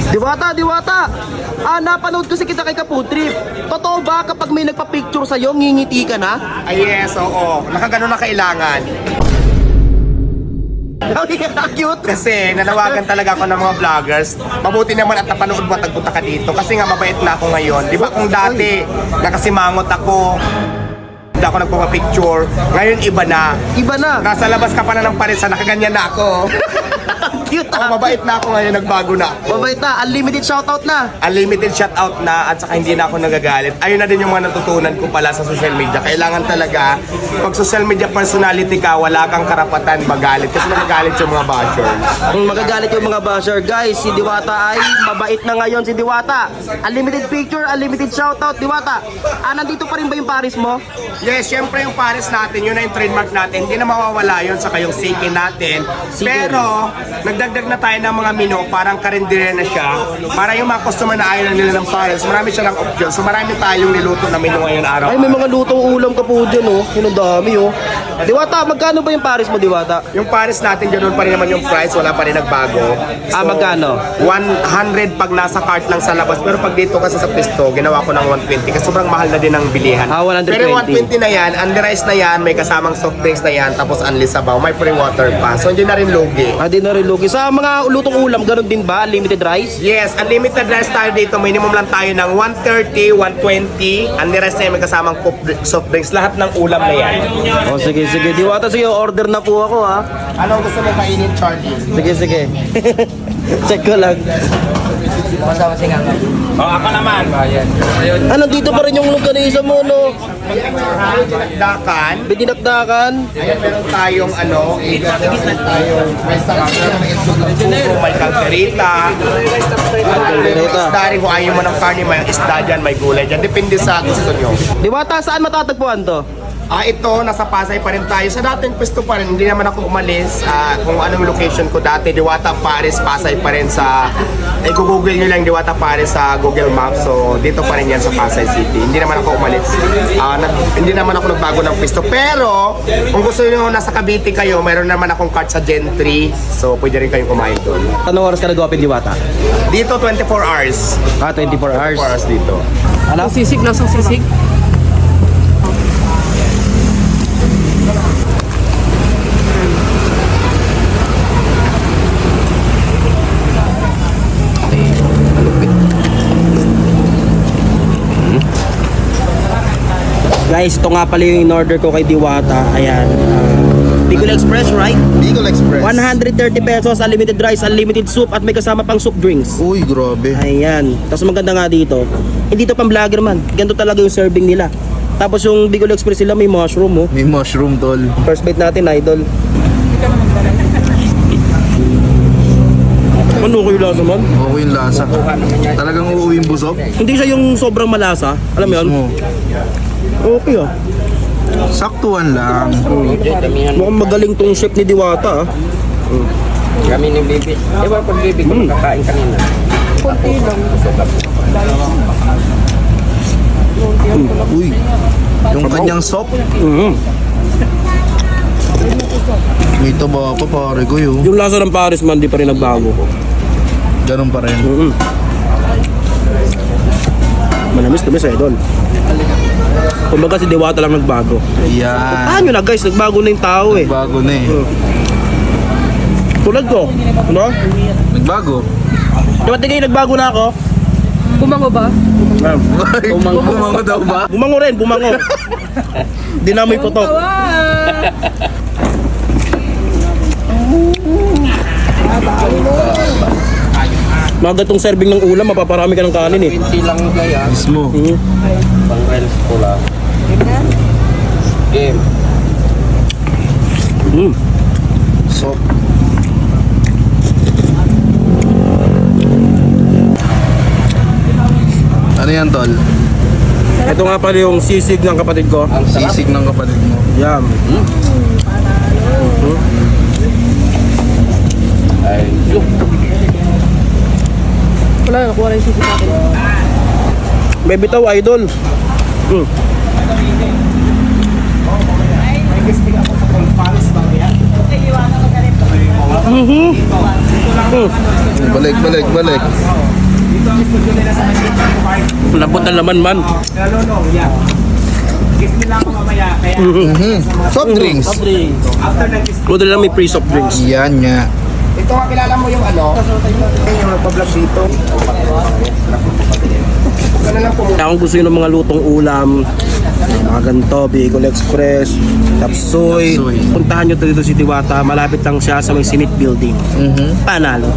Diwata, Diwata! Napanood kasi kita kay Kaputrip. Totoo ba kapag may nagpa-picture sa'yo, ngingiti ka na? Ay yes, oo. Nakagano na kailangan. Cute! Kasi nanawagan talaga ako ng mga vloggers. Mabuti naman at napanood mo at nagpunta ka dito. Kasi nga mabait na ako ngayon. Di ba kung dati nakasimangot ako, hindi ako nagpapapicture. Ngayon iba na. Iba na! Nasa labas ka pa na ng paresa, nakaganyan na ako. Cute Oh, mabait na ako ngayon, nagbago na. Mabait na, unlimited shoutout na. Unlimited shoutout na at saka hindi na ako nagagalit. Ayun na din yung mga natutunan ko pala sa social media. Kailangan talaga, pag social media personality ka, wala kang karapatan magalit. Kasi magagalit yung mga bashers. Kung magagalit yung mga basher, guys, si Diwata ay mabait na ngayon si Diwata. Unlimited picture, unlimited shoutout, Diwata. Nandito pa rin ba yung Paris mo? Yes, syempre yung Paris natin, yun na yung trademark natin. Hindi na mawawala yun sa kayong siki natin. Sige. Pero, nagdagdag na tayo ng mga menu, parang karindire na siya. Para yung mga customer na ayaw na nila ng Paris, marami siya ng option. So marami tayong niluto na menu ngayon araw. Ay, may mga lutong ulam ka po dyan, oh. Yun ang dami, oh. Diwata, magkano ba yung Paris mo, Diwata? Yung Paris natin, ganoon pa rin naman yung price, wala pa rin nagbago. Magkano? 100 pag nasa cart lang sa labas. Pero pag dito kasi sa pisto, ginawa ko ng 120 kasi sobrang mahal na din ang bilihan. 120. Pero 120 na yan, under ice na yan, may kasamang soft drinks na yan, tapos unli sabaw, may free water pa. So hindi na rin lugi. Di na rin lugi. Sa mga lutong ulam, ganun din ba? Unlimited rice? Yes, unlimited rice tayo dito. Minimum lang tayo ng 130, 120. Unli rice na yan, may kasamang soft drinks. Lahat ng ulam na yan. Oh, sige, sige. Diwata, sige, order na po ako, ha. Anong gusto mo kainin, Charlie? Sige, sige. Check ko lang. Ako naman. Dito pa rin yung longganisa mo, no? Dakan. May dinakdakan. Ayan, meron tayong meron tayong may calderita. Calderita. Isda rin kung ayaw mo ng karne, may isda dyan, may gulay dyan. Depende sa gusto nyo. Diwata, saan matatagpuan to? Ito, nasa Pasay pa rin tayo. Sa dating pwesto pa rin, hindi naman ako umalis. Kung anong location ko dati, Diwata Paris, Pasay pa rin sa... Google nyo lang Diwata Paris sa Google Maps. So, dito pa rin yan sa Pasay City. Hindi naman ako umalis. Hindi naman ako nagbago ng pwesto. Pero, kung gusto nyo nasa Cavite kayo, mayroon naman akong cart sa Gen 3. So, pwede rin kayong kumain doon. Anong oras ka nag-open, Diwata? Dito, 24 hours. 24 hours. 24 hours dito. Ano? Sisig, lasang sisig. Guys, ito nga pala yung in-order ko kay Diwata. Ayan. Bicol Express, right? Bicol Express. 130 pesos, unlimited rice, unlimited soup, at may kasama pang soup drinks. Uy, grabe. Ayan. Tapos maganda nga dito. Hindi to pang vlogger man. Ganito talaga yung serving nila. Tapos yung Bicol Express nila may mushroom, oh. May mushroom, tol. First bite natin, idol. Ano ko yung lasa man? Okay yung lasa. Talagang uuwi yung busog. Hindi siya yung sobrang malasa. Alam mo yun? Mismo. Okay, ah. Saktuan lang. Mukhang magaling tong chef ni Diwata, ah. Kami ni Bibi. Di ba pag Bibi ko makakain kanina? Uy, yung kanyang soup. May taba pa pare ko yun. Yung lasa ng Paris man, di pa rin nagbago. Ganun pa rin. Manamis-tamis, idol. Kumbaga si Diwata lang nagbago. Ayan. Paano na guys, nagbago na yung tao eh. Bago na eh. Tulad ko, ano? Nagbago. Di ba tingin nagbago na ako? Bumango ba? Bumango daw ba? Bumango rin, bumango. Di na may putok. Mga gatong serving ng ulam, mapaparami ka ng kanin eh. 20 lang gaya. Mismo. Pang rice pula. Game. Soup. Ano yan, tol? Ito nga pala yung sisig ng kapatid ko. Ang sarap. Sisig ng kapatid mo. Yum. Ay, look. Wala, nakuha na yung sisig natin. May bitaw, idol. Balik. studio nila sa Manila. Lambot na laman man. Nalulong, yeah. Kiss nila ako mamaya. Kaya Soft drinks. after nag-kiss, Buti lang may free soft drinks. Yan nga. ito nga kilala mo yung ano? Yung nagpa-vlog dito. Ganun lang po. Kaya kung gusto nyo ng mga lutong ulam, mga ganito, Bicol Express, Tapsoy, puntahan nyo dito si Diwata. Malapit lang siya sa may Senate Building. Panalo.